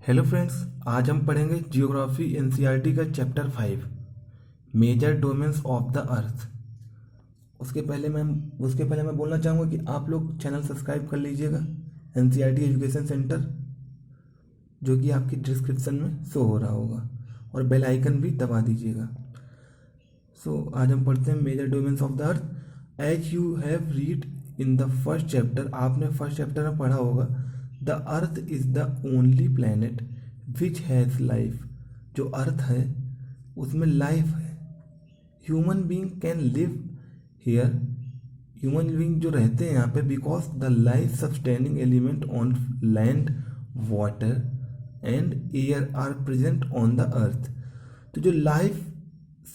Hello friends, आज हम पढ़ेंगे जियोग्राफी एनसीईआरटी का chapter 5 major domains of the earth. उसके पहले मैं बोलना चाहूँगा कि आप लोग चैनल सब्सक्राइब कर लीजिएगा, एनसीईआरटी एजुकेशन सेंटर, जो कि आपकी डिस्क्रिप्शन में शो हो रहा होगा, और बेल आइकन भी दबा दीजिएगा। आज हम पढ़ते हैं major domains of the earth. As you have read in the first chapter, आपने फर्स्ट चैप्टर में पढ़ा होगा, the earth is the only planet which has life. जो अर्थ है उसमें लाइफ है। Human being can live here, human being जो रहते हैं यहाँ पे, because the life sustaining element on land, water and air are present on the earth. तो जो लाइफ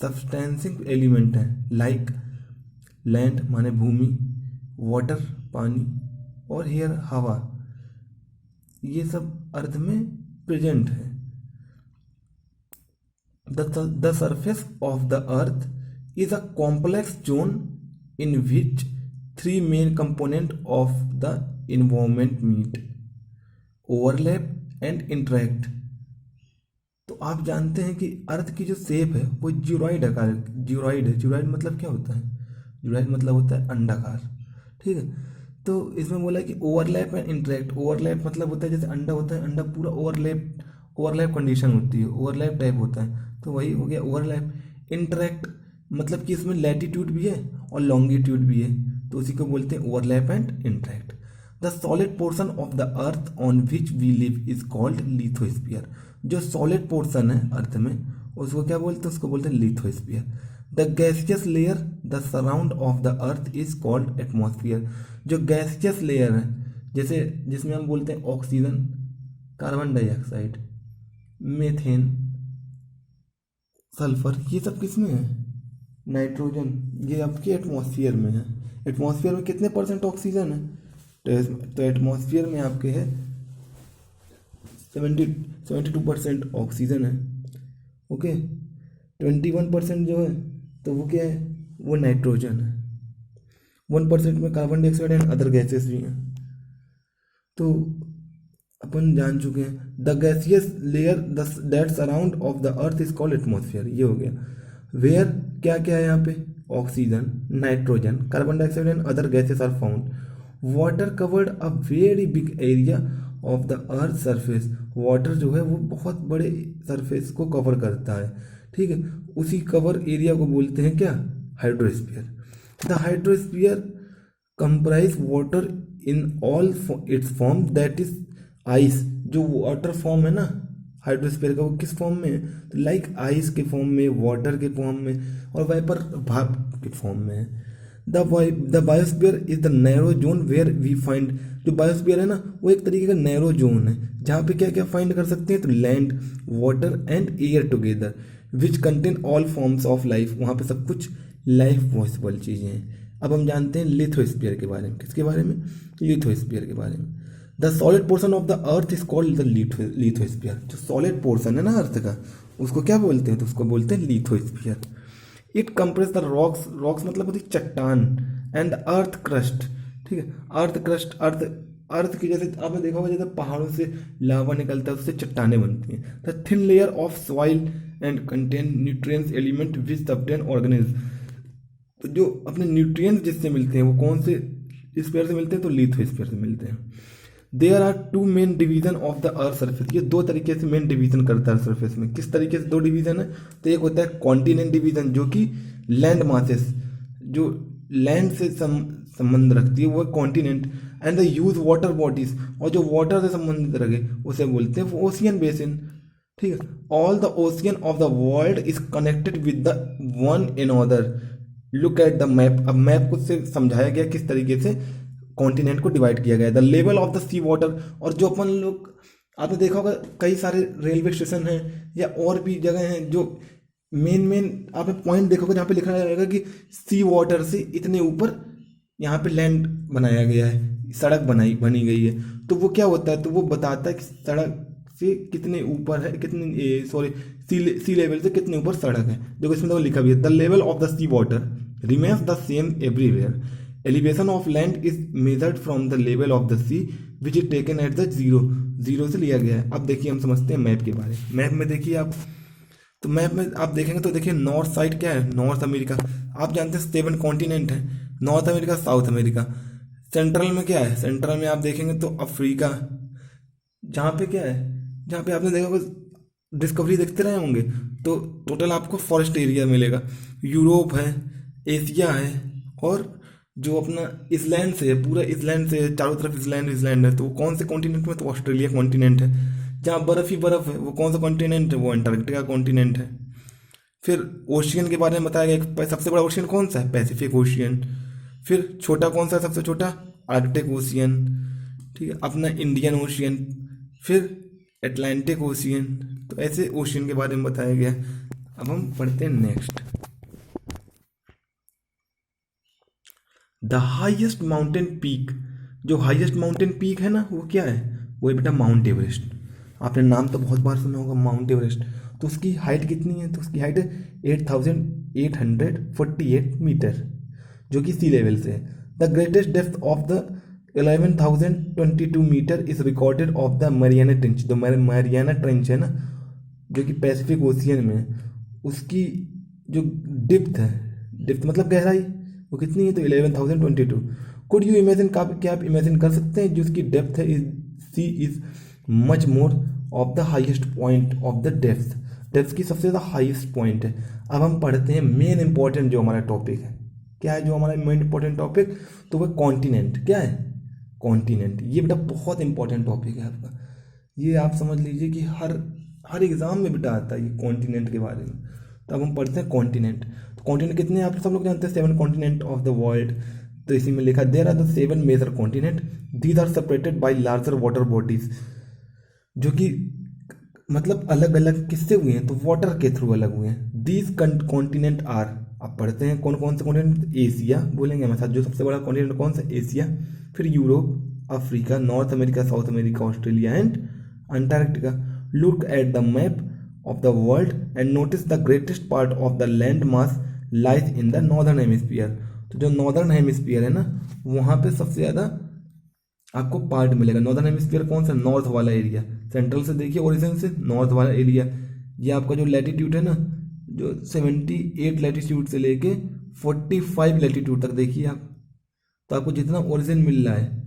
सब्सटेंसिंग एलिमेंट हैं, लाइक लैंड माने भूमि, वाटर पानी, और एयर हवा, ये सब अर्थ में प्रेजेंट है। The surface of the earth is a complex zone in which three main component of the environment meet, overlap and interact. तो आप जानते हैं कि अर्थ की जो शेप है वो ज्यूरॉइड आकार, ज्यूरॉइड है। ज्यूरॉइड मतलब क्या होता है? ज्यूरॉइड मतलब होता है अंडाकार, ठीक है। तो इसमें बोला कि ओवरलैप एंड इंटरेक्ट। ओवरलैप मतलब होता है जैसे अंडा होता है, अंडा पूरा ओवरलैप कंडीशन होती है, ओवरलैप टाइप होता है, तो वही हो गया ओवरलैप। इंटरेक्ट मतलब कि इसमें लैटिट्यूड भी है और लॉन्गिट्यूड भी है, तो उसी को बोलते हैं overlap and interact. The solid portion of the earth on which we live is called lithosphere. जो सॉलिड पोर्शन है अर्थ में, उसको क्या बोलते हैं? उसको बोलते हैं lithosphere. The gaseous layer the surround of the earth is called atmosphere. जो गैसियस लेयर है, जैसे जिसमें हम बोलते हैं oxygen, carbon dioxide, methane, sulphur, ये सब किस में है? नाइट्रोजन, ये आपके एटमॉस्फेयर में है। एटमॉस्फेयर में कितने परसेंट ऑक्सीजन है? तो एटमॉस्फेयर में आपके है 72% ऑक्सीजन है, ओके। 21% जो है तो वो क्या है? वो नाइट्रोजन है। 1% में carbon dioxide and other gases भी हैं। तो अपन जान चुके हैं the gaseous layer that surround of the earth is called atmosphere, ये हो गया। वेयर क्या क्या है यहाँ पे? Oxygen, nitrogen, carbon dioxide and other gases are found. Water covered a very big area of the earth surface. Water जो है वो बहुत बड़े सरफेस को कवर करता है, ठीक है। उसी कवर एरिया को बोलते हैं क्या? Hydrosphere. The hydrosphere comprise water in all it's form, that is ice. जो वाटर फॉर्म है ना हाइड्रोस्फीयर का, वो किस फॉर्म में है? तो लाइक आइस के फॉर्म में, वाटर के फॉर्म में, और वेपर भाप के फॉर्म में है। The biosphere is the narrow zone where we find. जो बायोस्फीयर है ना, वो एक तरीके का नैरो जोन है, जहाँ पे क्या क्या फाइंड कर सकते हैं? तो land, water and air together which contain all forms of life. वहाँ पे सब कुछ लाइफ पॉसिबल चीज़ें हैं। अब हम जानते हैं लिथोस्फीयर के बारे में। किसके बारे में? लिथोस्फीयर के बारे में। The solid portion of the earth is called the lithosphere. जो सॉलिड पोर्शन है ना अर्थ का, उसको क्या बोलते हैं? तो उसको बोलते हैं lithosphere. It compress the rocks, rocks मतलब होती है चट्टान, एंड अर्थ क्रस्ट, ठीक है। अर्थ क्रस्ट, अर्थ की, जैसे आपने देखा होगा जैसे पहाड़ों से लावा निकलता है, उससे चट्टानें बनती हैं। The thin layer of soil and contain nutrients element which sustain organism. तो जो अपने न्यूट्रिएंट्स जिससे मिलते हैं वो कौन से स्फीयर से मिलते हैं? तो लिथोस्फीयर से मिलते हैं। There are two main division of the earth surface. ये दो तरीके से मेन डिवीजन करता है सरफेस में। किस तरीके से दो डिवीजन है? तो एक होता है कॉन्टिनेंट डिवीजन, जो कि लैंड मासेस, जो लैंड से संबंध रखती है, वो continent. And the use water bodies, और जो वाटर से संबंधित रखे उसे बोलते हैं ओशियन बेसिन, ठीक है। All the ocean of the world is connected with the one in other. Look at the map. अब मैप को से समझाया गया किस तरीके से कॉन्टिनेंट को डिवाइड किया गया है। The level of the sea water, और जो अपन लोग, आपने देखा होगा कई सारे रेलवे स्टेशन हैं या और भी जगह हैं, जो मेन आपने पॉइंट देखोगे जहाँ पे लिखा रहेगा कि सी वाटर से इतने ऊपर यहाँ पे लैंड बनाया गया है, सड़क बनी गई है। तो वो क्या होता है? तो वो बताता है कि सड़क से कितने ऊपर है, कितने सॉरी सी लेवल से कितने ऊपर सड़क है। जो इसमें तो लिखा भी है, the level of the sea water remains the same everywhere elevation of land is measured from the level of the sea which is taken at the zero, zero से लिया गया है। अब देखिए हम समझते हैं मैप के बारे में। मैप में देखिए आप, तो मैप में आप देखेंगे तो देखिए नॉर्थ साइड क्या है, नॉर्थ अमेरिका। आप जानते हैं 7 कॉन्टिनेंट है, north America, south America. Central में क्या है, सेंट्रल में आप देखेंगे तो अफ्रीका, जहाँ पे क्या है, जहाँ पे आपने देखा होगा डिस्कवरी देखते रहे होंगे, तो टोटल आपको फॉरेस्ट एरिया मिलेगा। यूरोप है, एशिया है, और जो अपना इसलैंड से है, पूरा इसलैंड से चारों तरफ इसलैंड इसलैंड है। तो वो कौन से कॉन्टिनेंट में, तो ऑस्ट्रेलिया कॉन्टिनेंट है। जहाँ बर्फ ही बर्फ है वो कौन सा कॉन्टिनेंट है, वो अंटार्कटिका कॉन्टिनेंट है। फिर ओशियन के बारे में बताया गया, सबसे बड़ा ओशियन कौन सा है, पैसिफिक ओशियन। फिर छोटा कौन सा है, सबसे छोटा आर्कटिक ओशियन, ठीक है, अपना इंडियन ओशियन। फिर एटलांटिक ओशियन। तो ऐसे ओशियन के बारे में बताया गया। अब हम पढ़ते हैं next. The highest mountain peak, जो हाईएस्ट माउंटेन पीक है ना, वो क्या है, वो है बेटा माउंट एवरेस्ट। आपने नाम तो बहुत बार सुना होगा माउंट एवरेस्ट। तो उसकी हाइट कितनी है, तो उसकी हाइट है 8,848 मीटर, जो कि सी लेवल से है। The greatest depth of the 11,022 metre is recorded of the Mariana trench. जो मरियाना ट्रेंच है ना, जो कि पैसिफिक ओशियन में है, उसकी जो डिप्थ है, डिप्थ मतलब गहराई, वो कितनी है, तो 11,022। कुड यू इमेजिन, क्या आप इमेजिन कर सकते हैं, जो उसकी डेप्थ है, sea is much more of the highest point of the depth, depth की सबसे ज़्यादा हाइएस्ट पॉइंट है। अब हम पढ़ते हैं मेन इंपॉर्टेंट जो हमारा टॉपिक है। क्या है जो हमारा मेन इंपॉर्टेंट टॉपिक, तो वह कॉन्टिनेंट। क्या है, कॉन्टिनेंट। ये बेटा बहुत इंपॉर्टेंट टॉपिक है आपका। ये आप समझ लीजिए कि हर हर एग्जाम में बेटा आता है ये कॉन्टिनेंट के बारे में। तो अब हम पढ़ते हैं कॉन्टिनेंट। तो कॉन्टिनेंट कितने हैं, आप सब लोग जानते हैं 7 कॉन्टिनेंट ऑफ द वर्ल्ड। तो इसी में लिखा, there are the 7 major continent, these are separated by larger water bodies. जो कि मतलब अलग अलग किससे हुए हैं, तो वाटर के थ्रू अलग हुए हैं। दीज कॉन्टिनेंट आर, आप पढ़ते हैं कौन कौन से कॉन्टिनेंट, एशिया बोलेंगे हमारे साथ, जो सबसे बड़ा कॉन्टिनेंट कौन सा, एशिया। फिर Europe, Africa, north America, south America, Australia and Antarctica. Look at the map of the world and notice the greatest part of the land mass lies in the northern hemisphere. तो जो northern hemisphere है ना, वहाँ पे सबसे ज़्यादा आपको part मिलेगा। नॉर्दर्न हेमिस्फीयर कौन सा, नॉर्थ वाला एरिया। सेंट्रल से देखिए, ओरिजिन से नॉर्थ वाला एरिया। ये आपका जो लैटिट्यूड है ना, जो 78 लैटिट्यूड से लेके 45 लैटिट्यूड तक देखिए आप, तो आपको जितना ओरिजिन मिल रहा है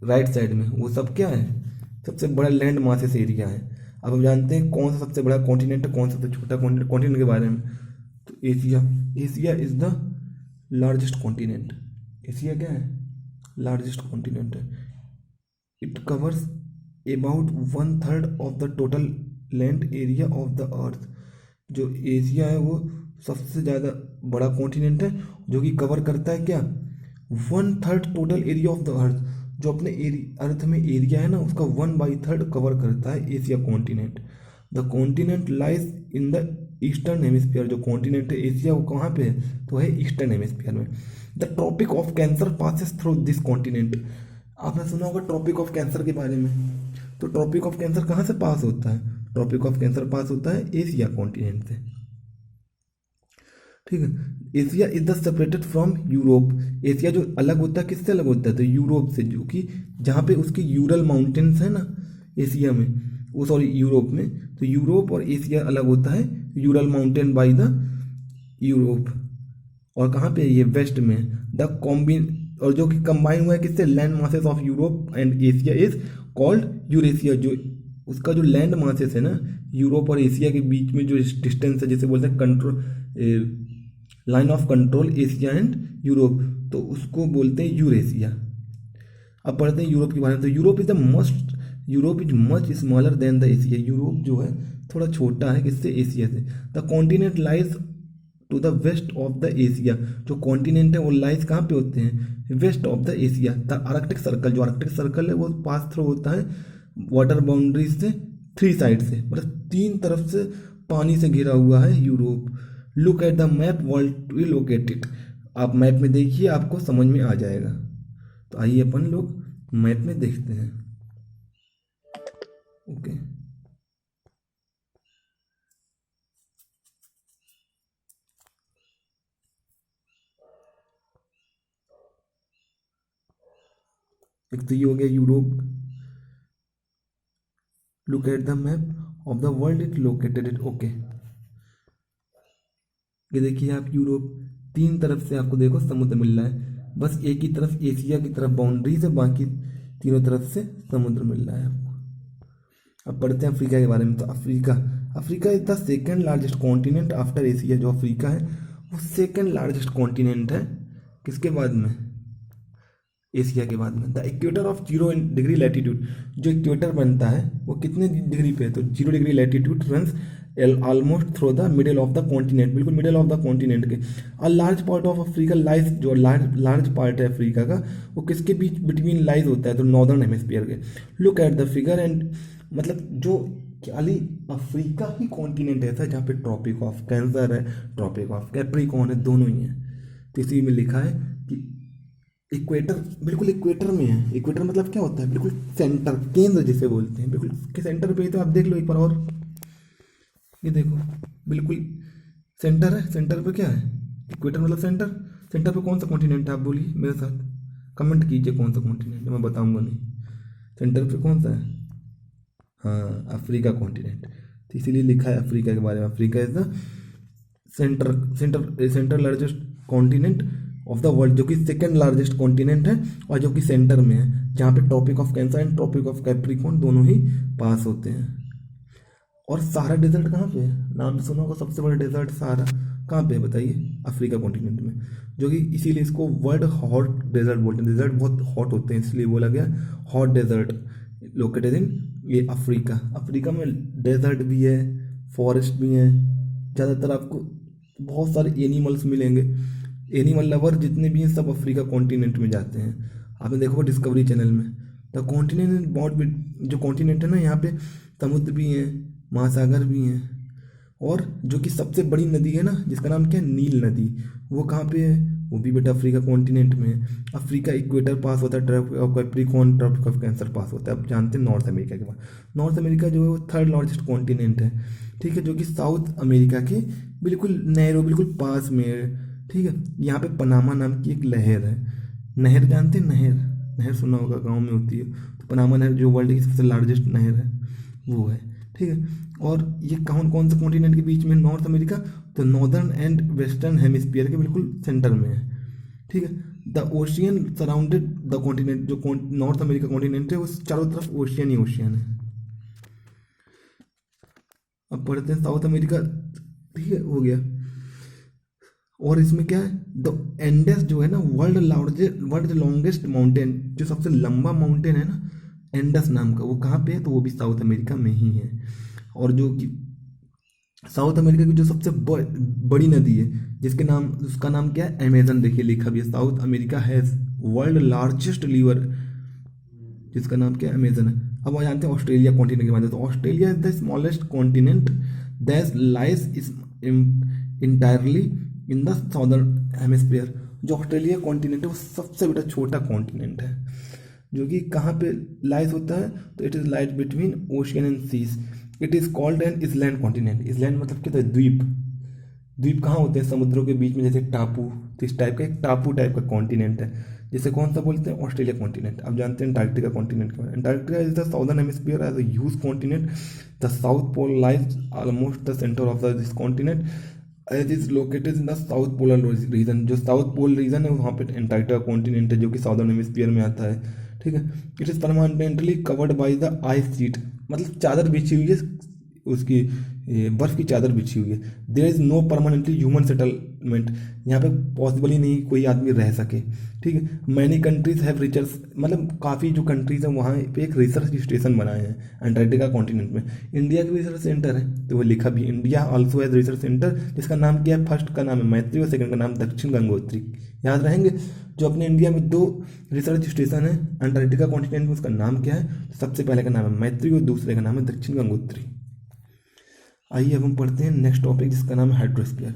राइट साइड में, वो सब क्या है, सबसे बड़ा लैंड मासेस एरिया है। अब हम जानते हैं कौन सा सबसे बड़ा कॉन्टिनेंट है, कौन सा सबसे छोटा कॉन्टिनेंट, कॉन्टिनेंट के बारे में। तो Asia, Asia is the largest continent. Asia क्या है, लार्जेस्ट कॉन्टिनेंट है। It covers about 1/3 of the total land area of the अर्थ। जो एशिया है वो सबसे ज़्यादा बड़ा कॉन्टिनेंट है, जो कि कवर करता है क्या, 1/3 टोटल एरिया ऑफ द अर्थ। जो अपने अर्थ में एरिया है ना, उसका 1/3 कवर करता है Asia continent. The continent lies in the eastern hemisphere. जो कॉन्टिनेंट है एशिया, वो कहाँ पे है, तो है ईस्टर्न हेमिस्फीयर में। The tropic of cancer passes through this continent. आपने सुना होगा ट्रॉपिक ऑफ कैंसर के बारे में। तो ट्रॉपिक ऑफ कैंसर कहाँ से पास होता है, ट्रॉपिक ऑफ कैंसर पास होता है एशिया कॉन्टिनेंट से, ठीक है। Asia is the separated from Europe. Asia जो अलग होता है, किससे अलग होता है, तो यूरोप से, जो कि जहाँ पे उसके यूरल माउंटेन्स है ना एशिया में, वो सॉरी यूरोप में। तो यूरोप और एशिया अलग होता है Ural mountain by the Europe. और कहाँ पे है ये, वेस्ट में। द कॉम्बिन, और जो कि कंबाइन हुआ है किससे, land masses of Europe and Asia is called Eurasia. जो उसका जो लैंड मासेस है ना, यूरोप और एशिया के बीच में जो डिस्टेंस है, जैसे बोलते हैं control, line of control Asia and Europe, तो उसको बोलते हैं यूरेशिया। अब पढ़ते हैं यूरोप के बारे में। तो Europe is the must, Europe is much smaller than the Asia. Europe जो है थोड़ा छोटा है किससे, एशिया से। The continent lies to the west of the Asia. जो कॉन्टिनेंट है वो लाइज कहाँ पे होते हैं, west of the Asia. The Arctic circle, जो आर्कटिक सर्कल है वो पास थ्रू होता है वाटर बाउंड्रीज से 3 साइड से, मतलब 3 तरफ से पानी से घिरा हुआ है Europe. Look at the map world to locate it. आप मैप में देखिए, आपको समझ में आ जाएगा। तो आइए अपन लोग मैप में देखते हैं। ओके, एक तो ये हो गया Europe, look at the map of the world it located it, okay. ये देखिए आप यूरोप, तीन तरफ से आपको देखो समुद्र मिल रहा है, बस एक ही तरफ एशिया की तरफ बाउंड्रीज है, बाकी तीनों तरफ से समुद्र मिल रहा है आपको। अब पढ़ते हैं अफ्रीका के बारे में। तो Africa, Africa is the second largest continent after Asia. जो अफ्रीका है वो सेकेंड लार्जेस्ट कॉन्टिनेंट है, किसके बाद में? एशिया के बाद में। The equator of 0 degree latitude, जो इक्वेटर बनता है वो कितने डिग्री पे है? तो 0 degree latitude runs almost through the middle of the continent, बिल्कुल मिडिल ऑफ द कॉन्टिनेंट के। A large part of Africa lies, जो लार्ज पार्ट है अफ्रीका का वो किसके बीच बिटवीन लाइज होता है? तो नॉर्दर्न हेमिस्फीयर के। Look at the figure and, मतलब जो खाली अफ्रीका ही कॉन्टिनेंट ऐसा है जहाँ पे ट्रॉपिक ऑफ कैंसर है, ट्रॉपिक ऑफ कैप्रिकॉर्न है, दोनों ही है। तो इसी में लिखा है कि इक्वेटर, बिल्कुल इक्वेटर में है। इक्वेटर मतलब क्या होता है? बिल्कुल सेंटर, केंद्र जिसे बोलते हैं, बिल्कुल के सेंटर पे ही। तो आप देख लो एक बार और, ये देखो बिल्कुल सेंटर है। सेंटर पे क्या है? इक्वेटर मतलब सेंटर। सेंटर पे कौन सा कॉन्टिनेंट है? आप बोलिए मेरे साथ, कमेंट कीजिए कौन सा कॉन्टिनेंट है, मैं बताऊंगा नहीं। सेंटर पे कौन सा है? हाँ, अफ्रीका कॉन्टिनेंट। तो इसीलिए लिखा है अफ्रीका के बारे में, Africa is the centre largest continent of the world, जो कि सेकेंड लार्जेस्ट कॉन्टिनेंट है और जो कि सेंटर में है, जहाँ पे tropic of cancer and tropic of Capricorn दोनों ही पास होते हैं। और सहारा डेजर्ट कहाँ पे है? नाम सुना होगा, सबसे बड़ा डेजर्ट सहारा कहाँ पे है बताइए? अफ्रीका कॉन्टिनेंट में, जो कि इसीलिए इसको वर्ल्ड हॉट डेजर्ट बोलते हैं। डेजर्ट बहुत हॉट होते हैं इसलिए बोला गया हॉट डेजर्ट लोकेटेड इन ये अफ्रीका। अफ्रीका में डेजर्ट भी है, फॉरेस्ट भी है, ज़्यादातर आपको बहुत सारे एनिमल्स मिलेंगे। एनिमल लवर जितने भी हैं सब अफ्रीका कॉन्टिनेंट में जाते हैं। आपने देखो डिस्कवरी चैनल में, द कॉन्टिनेंट बहुत, जो कॉन्टिनेंट है ना यहाँ पे समुद्र भी हैं, महासागर भी हैं, और जो कि सबसे बड़ी नदी है ना जिसका नाम क्या है? नील नदी, वो कहाँ पे है? वो भी बेटा अफ्रीका कॉन्टिनेंट में है। अफ्रीका इक्वेटर पास होता है, tropic of Capricorn, tropic of cancer पास होता है। आप जानते हैं नॉर्थ अमेरिका के बाद, नॉर्थ अमेरिका जो है वो थर्ड लार्जेस्ट कॉन्टिनेंट है, ठीक है, जो कि साउथ अमेरिका के बिल्कुल नैरो, बिल्कुल पास में है, ठीक है। यहाँ पे पनामा नाम की एक लहर है, नहर जानते हैं? नहर, नहर सुना होगा, गाँव में होती है। तो पनामा नहर जो वर्ल्ड की सबसे लार्जेस्ट नहर है वो है, ठीक है। और ये कौन कौन से कॉन्टिनेंट के बीच में? नॉर्थ अमेरिका, तो नॉर्दर्न एंड वेस्टर्न हेमिस्फीयर के बिल्कुल सेंटर में है, ठीक है। The ocean surrounded the continent, जो नॉर्थ अमेरिका कॉन्टिनेंट है उस चारों तरफ ओशियन ही ओशियन है। अब पढ़ते हैं साउथ अमेरिका, ठीक है, हो गया। और इसमें क्या है? द एंडेस जो है ना वर्ल्ड लॉन्गेस्ट माउंटेन, जो सबसे लंबा माउंटेन है ना एंडस नाम का, वो कहाँ पे है? तो वो भी साउथ अमेरिका में ही है। और जो कि साउथ अमेरिका की जो सबसे बड़ी नदी है जिसके नाम, उसका नाम क्या है? अमेजन। देखिए लिखा भी है, south America has world largest river, जिसका नाम क्या है? अमेजन है। अब आप जानते हैं ऑस्ट्रेलिया कॉन्टिनेंट के बारे में। तो Australia is the smallest continent that lies entirely in the southern hemisphere. जो ऑस्ट्रेलिया कॉन्टिनेंट है वो सबसे बड़ा छोटा कॉन्टिनेंट है, जो कि कहाँ पे लाइज होता है? तो it is lies between ocean and seas. It is called an island continent. Island मतलब क्या होता है? द्वीप। द्वीप कहाँ होते हैं? समुद्रों के बीच में, जैसे टापू। तो इस टाइप का एक टापू टाइप का कॉन्टिनेंट है, जिसे कौन सा बोलते हैं? Australia continent. अब जानते हैं अंटार्कटिका कॉन्टिनेंट के बारे में। Antarctica is the southern hemisphere as a huge continent. The south pole lies almost the centre of this continent as is located in the south polar region. जो south pole region है वहाँ पे Antarctica continent है, जो कि southern hemisphere में आता है, ठीक है। It is permanently covered by the ice sheet, मतलब चादर बिछी हुई है उसकी, बर्फ की चादर बिछी हुई है। There is no permanently human settlement, यहाँ पे पॉसिबल ही नहीं कोई आदमी रह सके, ठीक है। मैनी कंट्रीज हैव रिसर्च, मतलब काफ़ी जो कंट्रीज हैं वहाँ पे एक रिसर्च स्टेशन बनाए हैं अंटार्कटिका कॉन्टिनेंट में। इंडिया का भी रिसर्च सेंटर है, तो वो लिखा भी, India also has research centre, जिसका नाम क्या है? फर्स्ट का नाम है मैत्री और सेकंड का नाम दक्षिण गंगोत्री। याद रहेंगे, जो अपने इंडिया में दो रिसर्च स्टेशन है अंटार्कटिका कॉन्टिनेंट में, उसका नाम क्या है? सबसे पहले का नाम है मैत्री और दूसरे का नाम है दक्षिण गंगोत्री। आइए अब हम पढ़ते हैं नेक्स्ट टॉपिक, जिसका नाम है hydrosphere.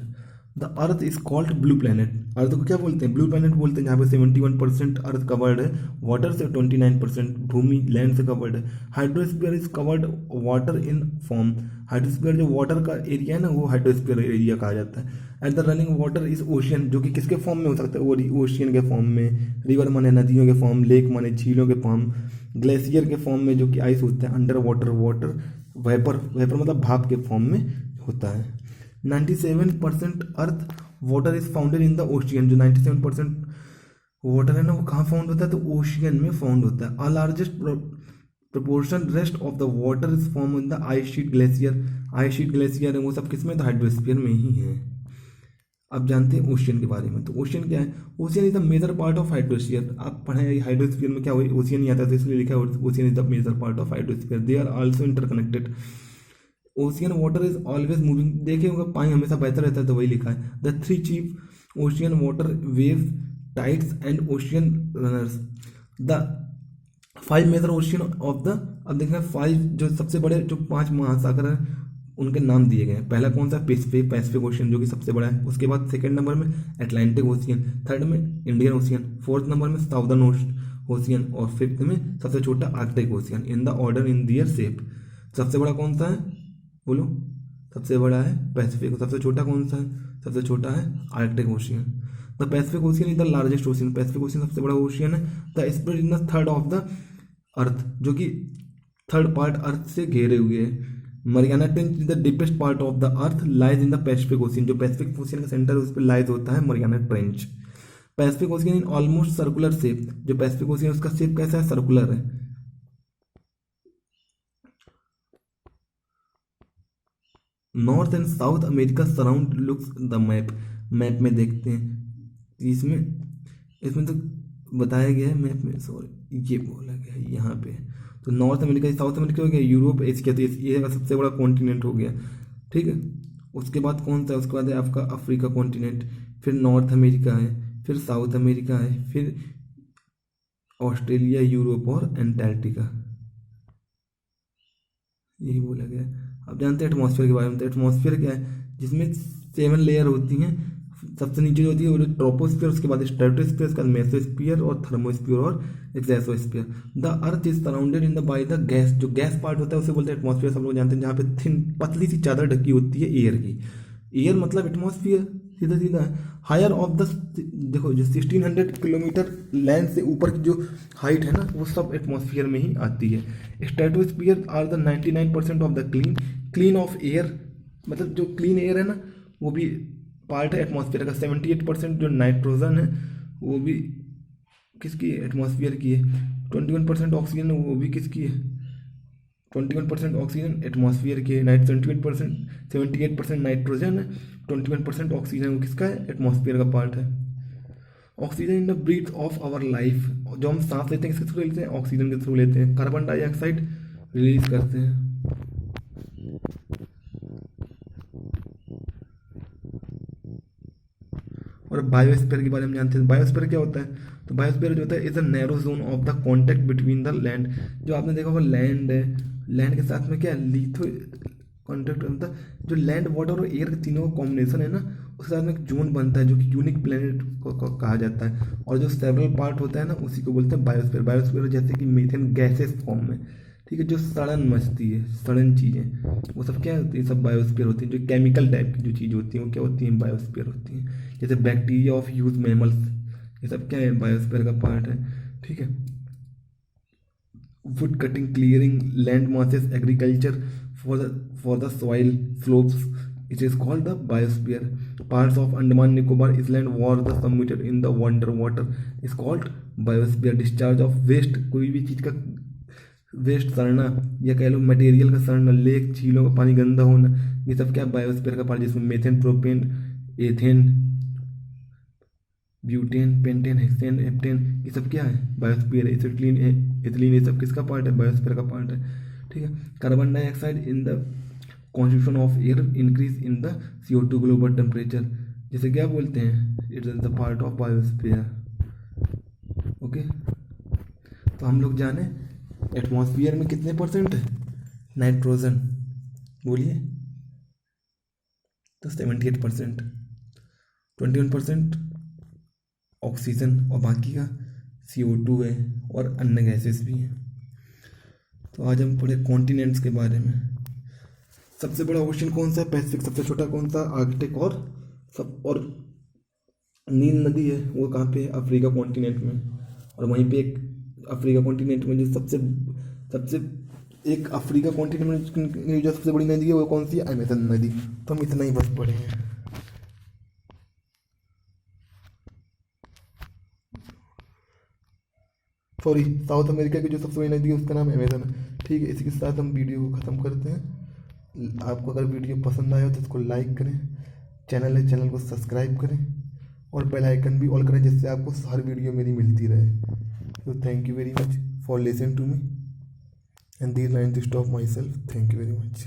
The earth is called blue planet. Earth को क्या बोलते हैं? ब्लू प्लैनेट बोलते हैं, जहाँ पे 71% अर्थ कवर्ड है वाटर से, 29% भूमि लैंड से कवर्ड है। Hydrosphere is covered water in form. Hydrosphere जो वाटर का एरिया है ना, वो हाइड्रोस्फीयर एरिया कहा जाता है। And the running water is ocean, जो कि किसके फॉर्म में हो सकता है? वो ओशियन के फॉर्म में, रिवर माने नदियों के फॉर्म, लेक माने झीलों के फॉर्म, ग्लेशियर के फॉर्म में जो कि आइस होता है, under water water, vapour vapour मतलब भाप के फॉर्म में होता है। 97% earth water is founded in the ocean. जो 97% वाटर है ना, वो कहाँ फाउंड होता है? तो ओशियन में फाउंड होता है। A largest proportion rest of the water is form in the ice sheet glacier. Ice sheet glacier है वो सब किस में? तो हाइड्रोस्फीयर में ही है। अब जानते हैं ओशियन के बारे में। तो ओशियन क्या है? Ocean is the major part of hydrosphere. आप पढ़े हाइड्रोस्फीयर में क्या हुआ, ओशियन नहीं आता, तो इसलिए लिखा है ocean is the major part of hydrosphere. They are also interconnected. Ocean water is always moving. देखे होगा पानी हमेशा बहता रहता है, तो वही लिखा है। The 3 chief ocean water waves, tides and ocean runners. The 5 major ocean of the, अब देखना 5 जो सबसे बड़े जो 5 महासागर हैं उनके नाम दिए गए हैं। पहला कौन सा? पैसिफिक ओशियन, जो कि सबसे बड़ा है। उसके बाद सेकंड नंबर में अटलांटिक ओशियन, थर्ड में इंडियन ओशियन, फोर्थ नंबर में साउदर्न ओशियन, और फिफ्थ में सबसे छोटा Arctic ocean. In the order in their shape. सबसे बड़ा कौन सा है? बोलो। सबसे बड़ा है पैसिफिक। सबसे छोटा कौन सा है? सबसे छोटा है Arctic ocean. The Pacific ocean is the largest ocean. Pacific ocean सबसे बड़ा ओशियन है। The spread in the third of the अर्थ, जो कि थर्ड पार्ट अर्थ से घेरे हुए है। Mariana trench is the deepest part of the earth, lies in the Pacific ocean. जो पैसिफिक ओशियन का सेंटर है उस पर लाइज होता है Mariana trench. Pacific ocean in almost circular shape. जो पैसिफिक ओशियन उसका शेप कैसा है? सर्कुलर है। North and south America surround looks the map. Map में देखते हैं इसमें इसमें तो बताया गया है मैप में, सॉरी ये बोला गया है यहाँ पे। तो नॉर्थ अमेरिका, साउथ अमेरिका हो गया, यूरोप, एशिया, तो ये सबसे बड़ा कॉन्टिनेंट हो गया। ठीक है। उसके बाद कौन सा है? उसके बाद है आपका अफ्रीका कॉन्टिनेंट, फिर नॉर्थ अमेरिका है, फिर साउथ अमेरिका है, फिर ऑस्ट्रेलिया, यूरोप और एंटार्क्टिका, यही बोला गया है। अब जानते हैं एटमॉस्फेयर के बारे में। तो एटमॉस्फेयर क्या है? जिसमें 7 लेयर होती हैं। सबसे नीचे जो होती है वो ट्रोपोस्फीयर, उसके बाद स्ट्रेटोस्फीयर, उसके बाद मेसोस्फीयर और थर्मोस्फीयर और exosphere. The earth is surrounded in the by the gas. जो गैस पार्ट होता है उसे बोलते हैं एटमॉस्फेयर, सब लोग जानते हैं। जहाँ पे थिन पतली सी चादर ढकी होती है एयर की। एयर मतलब एटमॉस्फेयर, सीधा सीधा है। हायर ऑफ द, देखो जो 1600 किलोमीटर लैंड से ऊपर की जो हाइट है ना, वो सब एटमॉस्फेयर में ही आती है। Stratosphere are the 99% of the clean of air, मतलब जो क्लीन एयर है ना, वो भी पार्ट है एटमॉस्फेयर का। 78% जो नाइट्रोजन है वो भी किसकी है? एटमॉस्फेयर की है। 21% ऑक्सीजन है, वो भी किसकी है? 21% ऑक्सीजन एटमॉस्फेयर की है। 78% नाइट्रोजन है, 21% ऑक्सीजन, वो किसका है? एटमॉस्फेयर का पार्ट है। Oxygen in the breath of our life. जो हम सांस लेते हैं किसके थ्रू लेते हैं? ऑक्सीजन के थ्रू लेते हैं। कार्बन डाइऑक्साइड रिलीज करते हैं। और बायोस्फीयर के बारे में जानते हैं। बायोस्फीयर क्या होता है? तो बायोस्फीयर जो होता है is a narrow zone of the contact between the land. जो आपने देखा होगा लैंड है, लैंड के साथ में क्या है? लिथो कॉन्टैक्ट मतलब जो लैंड वाटर और एयर के तीनों का कॉम्बिनेशन है ना, उसके साथ में एक जोन बनता है जो कि यूनिक प्लेनेट को कहा जाता है। और जो सेवरल पार्ट होता है ना, उसी को बोलते हैं बायोस्फीयर। बायोस्फीयर जैसे कि मीथेन गैसेस फॉर्म में, ठीक है, जो सड़न मचती है, सड़न चीज़ें, वो सब क्या होती है? सब बायोस्फीयर होती है। जो केमिकल टाइप की जो चीज़ होती है वो क्या होती है? बायोस्फीयर होती है। जैसे बैक्टीरिया ऑफ ह्यूज मैमल्स, ये सब क्या है? बायोस्फीयर का पार्ट है। ठीक है। Wood cutting, clearing land masses, agriculture for the soil slopes, it is called the biosphere. Parts of Andaman Nicobar island war the submitted in the wonder water is called biosphere. Discharge of waste, कोई भी चीज़ का waste सड़ना या कह लो material का सड़ना, lake झीलों का पानी गंदा होना, ये सब क्या? बायोस्फीयर का पार्ट, जिसमें methane, propane, ethane, butane, pentane, hexane, heptane, ये सब क्या है? बायोस्फीयर है। एसिटिलीन है, एथिलीन, ये सब किसका पार्ट है? बायोस्फीयर का पार्ट है। ठीक है। Carbon dioxide in the constitution of air increase in the CO2 global temperature, जिसे क्या बोलते हैं? It is the part of biosphere. Okay. तो हम लोग जाने एटमॉस्फेयर में कितने परसेंट है नाइट्रोजन? बोलिए। तो 78%। 21% ऑक्सीजन और बाकी का CO2 है और अन्य गैसेस भी हैं। तो आज हम पढ़े कॉन्टिनेंट्स के बारे में। सबसे बड़ा ओशन कौन सा है? पैसिफिक। सबसे छोटा कौन सा? आर्कटिक। और नील नदी है वो कहाँ पे है? अफ्रीका कॉन्टिनेंट में। और वहीं पे एक अफ्रीका कॉन्टिनेंट में जो सबसे सबसे एक अफ्रीका कॉन्टिनेंट में जो सबसे बड़ी नदी है वो कौन सी है? अमेजन नदी। तो हम इतना ही बस पढ़े हैं। सॉरी, साउथ अमेरिका की जो सबसे बड़ी नदी है उसका नाम अमेजन है। ठीक है, इसी के साथ हम वीडियो को ख़त्म करते हैं। आपको अगर वीडियो पसंद आया तो इसको लाइक करें, चैनल को सब्सक्राइब करें और बेल आइकन भी ऑल करें, जिससे आपको हर वीडियो मेरी मिलती रहे। तो thank you very much for listening to me and these lines to stop my self. Thank you very much.